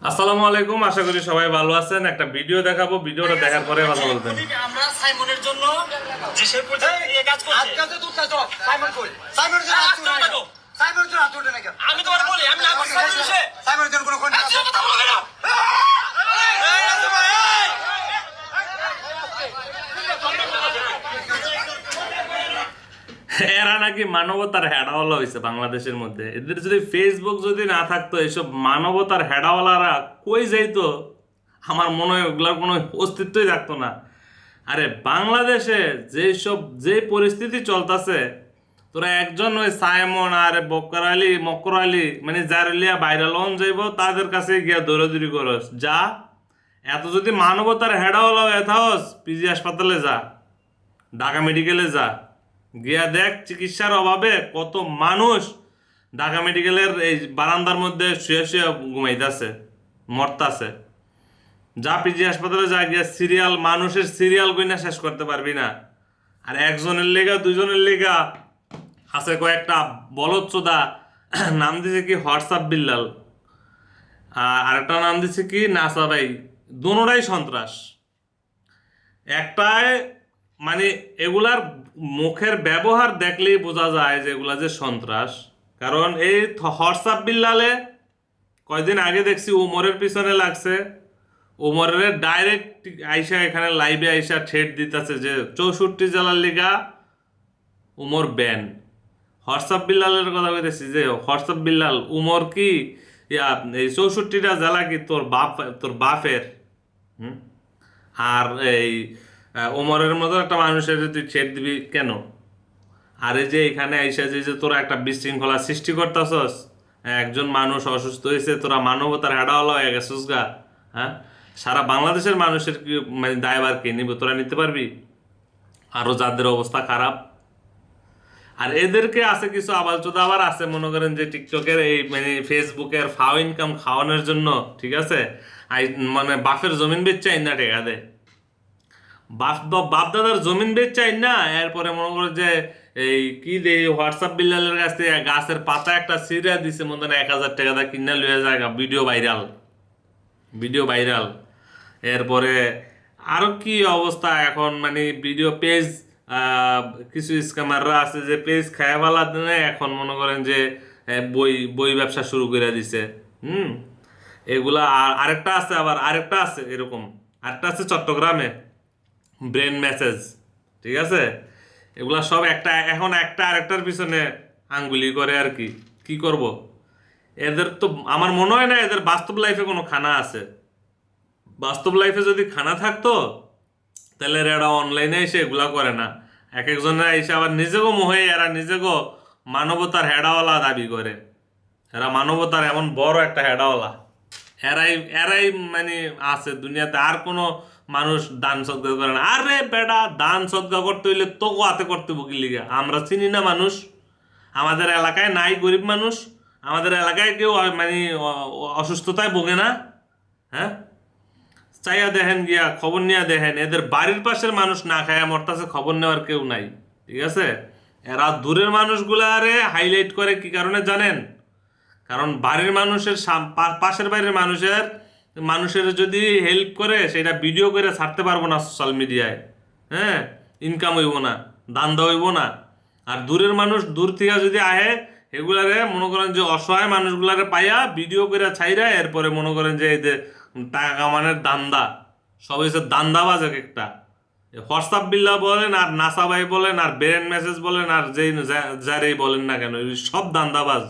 আসসালামু আলাইকুম, আশা করি সবাই ভালো আছেন। একটা ভিডিও দেখাবো, ভিডিওটা দেখার পরে কথা বলবেন। আমরা সাইমনের জন্য যে সেই পর্যায়ে নিয়ে কাজ করছি। আজকে তো তুই তো সাইমন কই সাইমনের জন্য আজ তুই না সাইমনের জন্য আজ তুই না কেন আমি তোমার বলি আমি না করছি সাইমনের জন্য কোনো কোন আজকে কথা বলবে না। এই রাজু ভাই এরা নাকি মানবতার হেডাওয়ালা হয়েছে বাংলাদেশের মধ্যে। এদের যদি ফেসবুক যদি না থাকতো, এইসব মানবতার হেডাওয়ালারা কই যাইতো? আমার মনে হয় ওগুলার কোনো অস্তিত্বই থাকতো না। আরে বাংলাদেশে যে পরিস্থিতি চলতেছে, তোরা একজন ওই সাইমন আর বক্কর আলী মক্কর আলী মানে জারলিয়া ভাইরাল হন যাইব, তাদের কাছে গিয়া দৌড়াদৌড়ি করস। যা, এত যদি মানবতার হেডাওয়ালা হয়ে থাকস, পিজি হাসপাতালে যা, ঢাকা মেডিকেলে যা, গিয়া দেখ চিকিৎসার অভাবে কত মানুষ ঢাকা মেডিকেলের এই বারান্দার মধ্যে শুয়ে শুয়ে ঘুমাইতেছে, মরতাছে। যা পিজি হাসপাতালে যা, গিয়া মানুষের সিরিয়াল গইনা শেষ করতে পারবি না। আর একজনের লেগা দুজনের লেগা আছে কয়েকটা বলদচোদা, নাম দিছে কি হোয়াটসঅ্যাপ বিল্লাল, আর আরেকটা নাম দিছে কি নাসা ভাই। দোনোটাই সন্ত্রাস। একটায় মানে এগুলার মুখের ব্যবহার দেখলেই বোঝা যায় যে এগুলা যে সন্ত্রাস। কারণ এই হোয়াটসঅ্যাপ বিল্লালে কয়দিন আগে দেখছি উমরের পিছনে লাগছে। উমরের ডাইরেক্ট আইসা এখানে লাইভে আইসা ঠেট দিতেছে যে 64 জেলার লিগা উমর ব্যান। হোয়াটসঅ্যাপ বিল্লালের কথা বলতেছি যে হোয়াটসঅ্যাপ বিল্লাল উমর কি এই 64টা জেলা কি তোর বাপের? হুম। আর এই ওমরের মতো একটা মানুষের তুই ছেড় দিবি কেন? আর এই যে এখানে আইসা যে তোরা একটা বিশৃঙ্খলা সৃষ্টি করতেছস, একজন মানুষ অসুস্থ হয়েছে, তোরা মানবতার হেডাওয়ালা হয়ে গেছিস গা। হ্যাঁ, সারা বাংলাদেশের মানুষের কি মানে দায়ভার কে নিব? তোরা নিতে পারবি? আরো যাদের অবস্থা খারাপ। আর এদেরকে আছে কিছু আবালচোদা আবার আছে, মনে করেন যে টিকটকের এই মানে ফেসবুকের ফাও ইনকাম খাওয়ানোর জন্য, ঠিক আছে, মানে বাপের জমিন বেচে না টেকা দেয়। বাপ দাদার জমিন বেচাই না, এরপরে মনে করো যে এই কি দে হোয়াটসঅ্যাপ বিল্লালের কাছ থেকে গাছের পাতা একটা সিরিয়া দিছে, মনে হয় 1000 টাকা দা কিনা লইয়া যায়, ভিডিও ভাইরাল। এরপরে আরো কি অবস্থা এখন, মানে ভিডিও পেজ, কিছু স্ক্যামাররা আছে যে পেজ খায়াবালা দিনে এখন মনে করেন যে বই বই ব্যবসা শুরু করে দিছে। হুম। এগুলা আরেকটা আছে, আবার আরেকটা আছে এরকম, আরেকটা আছে চট্টগ্রামে ব্রেন মেসেজ, ঠিক আছে। এগুলা সব এখন একটা আরেকটার পিছনে আঙ্গুলি করে আর কি। কি করব? এদের তো আমার মনে হয় না এদের বাস্তব লাইফে কোনো খানা আছে। বাস্তব লাইফে যদি খানা থাকতো তাহলে এরা অনলাইনে এসে এগুলা করে না। এক একজনের এসে আবার নিজেকেও মোহে, এরা নিজেকেও মানবতার হেডাওয়ালা দাবি করে। এরা মানবতার এমন বড় একটা হেডাওয়ালা। এরাই এরাই মানে আছে দুনিয়াতে। আর কোনো মানুষ দান সদ্গা করে না। আরে বেটা, দান সদ্গা করতে হইলে তোকে হাতে করতে বকি লিগা? আমরা চিনি না মানুষ? আমাদের এলাকায় নাই গরিব মানুষ? আমাদের এলাকায় কেউ মানে অসুস্থতায় ভোগে না? হ্যাঁ, চাইয়া দেখেন, গিয়া খবর নিয়ে দেখেন, এদের বাড়ির পাশের মানুষ না খায়া মরতাছে, খবর নেওয়ার কেউ নাই। ঠিক আছে। এরা দূরের মানুষগুলারে হাইলাইট করে কি কারণে জানেন? কারণ বাড়ির মানুষের পাশের বাড়ির মানুষের যদি হেল্প করে সেটা ভিডিও করে ছাড়তে পারবো না সোশ্যাল মিডিয়ায়। হ্যাঁ, ইনকাম হইব না, দান্দা হইব না। আর দূরের মানুষ দূর থেকে যদি আহে, এগুলারে মনে করেন যে অসহায় মানুষগুলারে পাইয়া ভিডিও করে ছাইরা, এরপরে মনে করেন যে এদের টাকা কামানের দান্দা। সব হচ্ছে দান্দাবাজ এক একটা। হোয়াটসঅ্যাপ বিল্লা বলেন আর নাসা ভাই বলেন আর ব্রেন মেসেজ বলেন আর যেই যারেই বলেন না কেন, সব দান্দাবাজ।